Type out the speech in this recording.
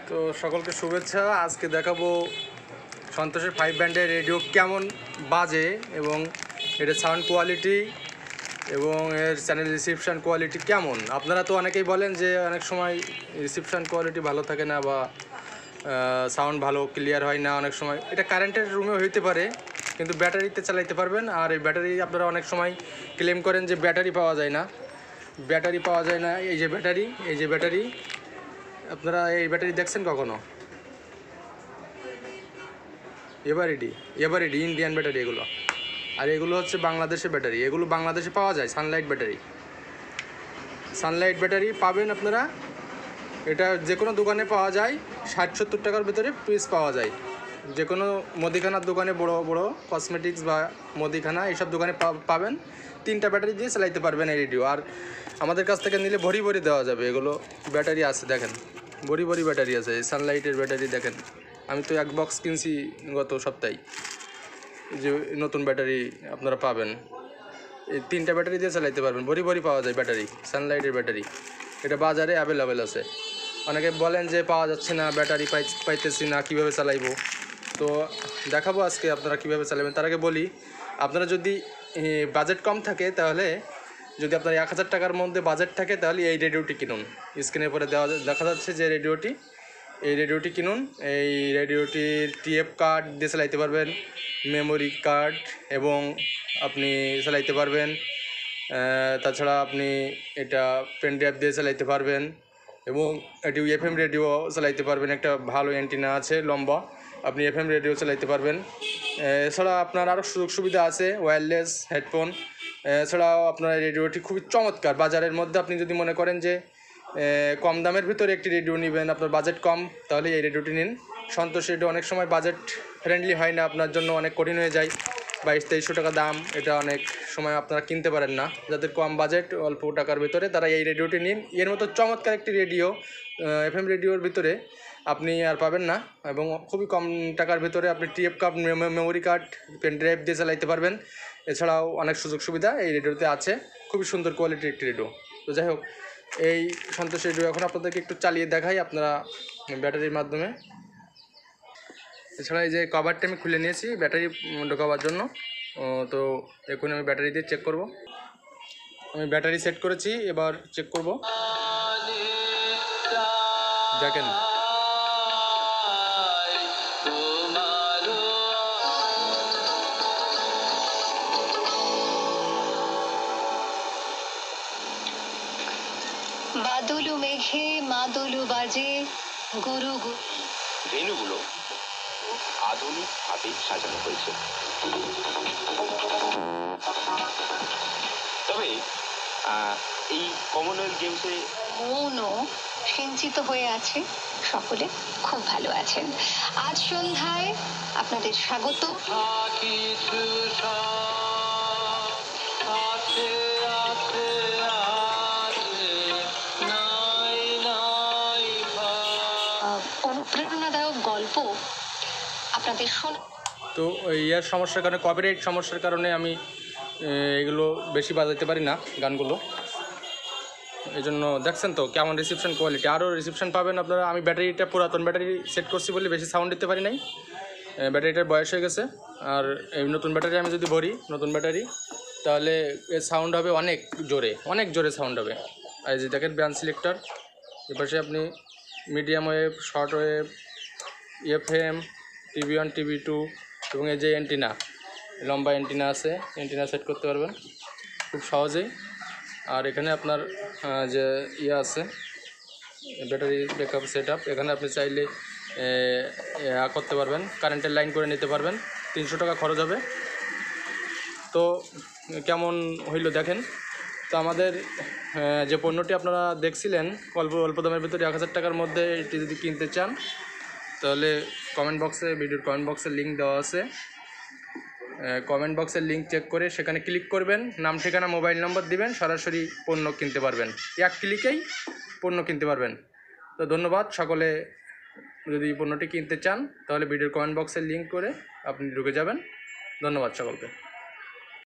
তো সকলকে শুভেচ্ছা। আজকে দেখাবো সন্তোষের 5 ব্যান্ডের রেডিও কেমন বাজে এবং এর সাউন্ড কোয়ালিটি এবং এর চ্যানেল রিসিপশান কোয়ালিটি কেমন। আপনারা তো অনেকেই বলেন যে অনেক সময় রিসিপশান কোয়ালিটি ভালো থাকে না বা সাউন্ড ভালো ক্লিয়ার হয় না। অনেক সময় এটা কারেন্টের রুমে হইতে পারে, কিন্তু ব্যাটারিতে চালাইতে পারবেন। আর এই ব্যাটারি আপনারা অনেক সময় ক্লেম করেন যে ব্যাটারি পাওয়া যায় না। এই যে ব্যাটারি আপনারা এই ব্যাটারি দেখছেন কখনো? এভারেডি ইন্ডিয়ান ব্যাটারি এগুলো। আর এগুলো হচ্ছে বাংলাদেশের ব্যাটারি। এগুলো বাংলাদেশে পাওয়া যায়, সানলাইট ব্যাটারি পাবেন আপনারা। এটা যে কোনো দোকানে পাওয়া যায়, 60-70 টাকার ভিতরে পিস পাওয়া যায়। যে কোনো মুদিখানার দোকানে, বড় বড় কসমেটিক্স বা মুদিখানা এইসব দোকানে পাবেন। 3টা ব্যাটারি দিয়ে চালাইতে পারবেন এই রেডিও। আর আমাদের কাছ থেকে নিলে ভরি দেওয়া যাবে। এগুলো ব্যাটারি আছে, দেখেন ভরি ব্যাটারি আছে। সানলাইটের ব্যাটারি দেখেন, আমি তো 1 বক্স কিনছি গত সপ্তাহে। যে নতুন ব্যাটারি আপনারা পাবেন, এই 3টা ব্যাটারি দিয়ে চালাইতে পারবেন। ভরি পাওয়া যায় ব্যাটারি, সানলাইটের ব্যাটারি। এটা বাজারে অ্যাভেলেবেল আছে। অনেকে বলেন যে পাওয়া যাচ্ছে না, ব্যাটারি পাইতেছি না, কীভাবে চালাইবো। তো দেখাবো আজকে আপনারা কীভাবে চালাবেন। তার আগে বলি, আপনারা যদি বাজেট কম থাকে, তাহলে যদি আপনার 1000 টাকার মধ্যে বাজেট থাকে, তাহলে এই রেডিওটি কিনুন। স্ক্রিনের পরে দেখা যাচ্ছে যে এই রেডিওটি কিনুন। এই রেডিওটির টিএফ কার্ড দিয়ে চালাইতে পারবেন, মেমোরি কার্ড, এবং আপনি চালাইতে পারবেন। তাছাড়া আপনি এটা পেন ড্রাইভ দিয়ে চালাইতে পারবেন এবং এটি এফএম রেডিও চালাইতে পারবেন। একটা ভালো অ্যান্টিনা আছে লম্বা, আপনি এফএম রেডিও চালাইতে পারবেন। এছাড়া আপনার আরও সুযোগ সুবিধা আছে, ওয়্যারলেস হেডফোন। এছাড়াও আপনার রেডিওটি খুবই চমৎকার। বাজারের মধ্যে আপনি যদি মনে করেন যে কম দামের ভিতরে একটি রেডিও নেবেন, আপনার বাজেট কম, তাহলে এই রেডিওটি নিন। সন্তোষ রেডিও অনেক সময় বাজেট ফ্রেন্ডলি হয় না, আপনার জন্য অনেক কঠিন হয়ে যায়। 2200-2300 টাকা দাম, এটা অনেক সময় আপনারা কিনতে পারেন না। যাদের কম বাজেট, অল্প টাকার ভিতরে, তারা এই রেডিওটি নিন। এর মতো চমৎকার একটি রেডিও এফএম রেডিওর ভিতরে আপনি আর পাবেন না। এবং খুবই কম টাকার ভিতরে আপনি TF card, memory card, pen drive দিয়ে চালাইতে পারবেন। এছাড়াও অনেক সুযোগ সুবিধা এই রেডিওতে আছে। খুবই সুন্দর কোয়ালিটির একটি রেডিও। তো যাই হোক, এই সন্তোষ রেডিও এখন আপনাদেরকে একটু চালিয়ে দেখাই আপনারা ব্যাটারির মাধ্যমে। এছাড়া এই যে কভারটা আমি খুলে নিয়েছি ব্যাটারি ঢোকাবার জন্য। তো এখন আমি ব্যাটারি দিয়ে চেক করব। আমি ব্যাটারি সেট করেছি, এবার চেক করব। দেখেন বাদলু মেঘে মাদলু বাজে, গুরু ভেন্যুগুলো আধুনিক ভাবে সাজানো হয়েছে। তবে এই কমনওয়েলথ গেমসে মনও সিঞ্চিত হয়ে আছে। সকলে খুব ভালো আছেন। আজ সন্ধ্যায় আপনাদের স্বাগত। অনুপ্রেরণাদায়ক গল্প আপনাদের তো ইয়ার সমস্যার কারণে, কপিরাইট সমস্যার কারণে আমি এগুলো বেশি বাজাতে পারি না গানগুলো। এই জন্য দেখছেন তো কেমন রিসিপশন কোয়ালিটি। আরও রিসিপশন পাবেন আপনারা। আমি ব্যাটারিটা পুরাতন ব্যাটারি সেট করছি বলে বেশি সাউন্ড দিতে পারি নাই, ব্যাটারিটার বয়স হয়ে গেছে। আর এই নতুন ব্যাটারি আমি যদি ভরি, নতুন ব্যাটারি, তাহলে এর সাউন্ড হবে অনেক জোরে সাউন্ড হবে। আর এই যে দেখেন ব্যান্ড সিলেক্টর, এপাশে আপনি medium wave, short wave, FM, TV1, TV2 এবং এই যে অ্যান্টিনা, লম্বা অ্যান্টিনা আছে, অ্যান্টিনা সেট করতে পারবেন খুব সহজেই। আর এখানে আপনার যে আছে ব্যাটারি ব্যাকআপ সেট আপ, এখানে আপনি চাইলে করতে পারবেন, কারেন্টের লাইন করে নিতে পারবেন। 300 টাকা খরচ হবে। তো কেমন হইল দেখেন। তো আমাদের যে পণ্যটি আপনারা দেখছিলেন অল্প দামের ভিতরে 1000 টাকার মধ্যে, এটি যদি কিনতে চান, তাহলে ভিডিওর কমেন্ট বক্সে লিঙ্ক দেওয়া আছে। কমেন্ট বক্সের লিঙ্ক চেক করে সেখানে ক্লিক করবেন, নাম, ঠিকানা, মোবাইল নম্বর দিবেন, সরাসরি পণ্য কিনতে পারবেন। 1 ক্লিকেই পণ্য কিনতে পারবেন। তো ধন্যবাদ সকলে। যদি পণ্যটি কিনতে চান, তাহলে ভিডিওর কমেন্ট বক্সের লিঙ্ক করে আপনি ঢুকে যাবেন। ধন্যবাদ সকলকে।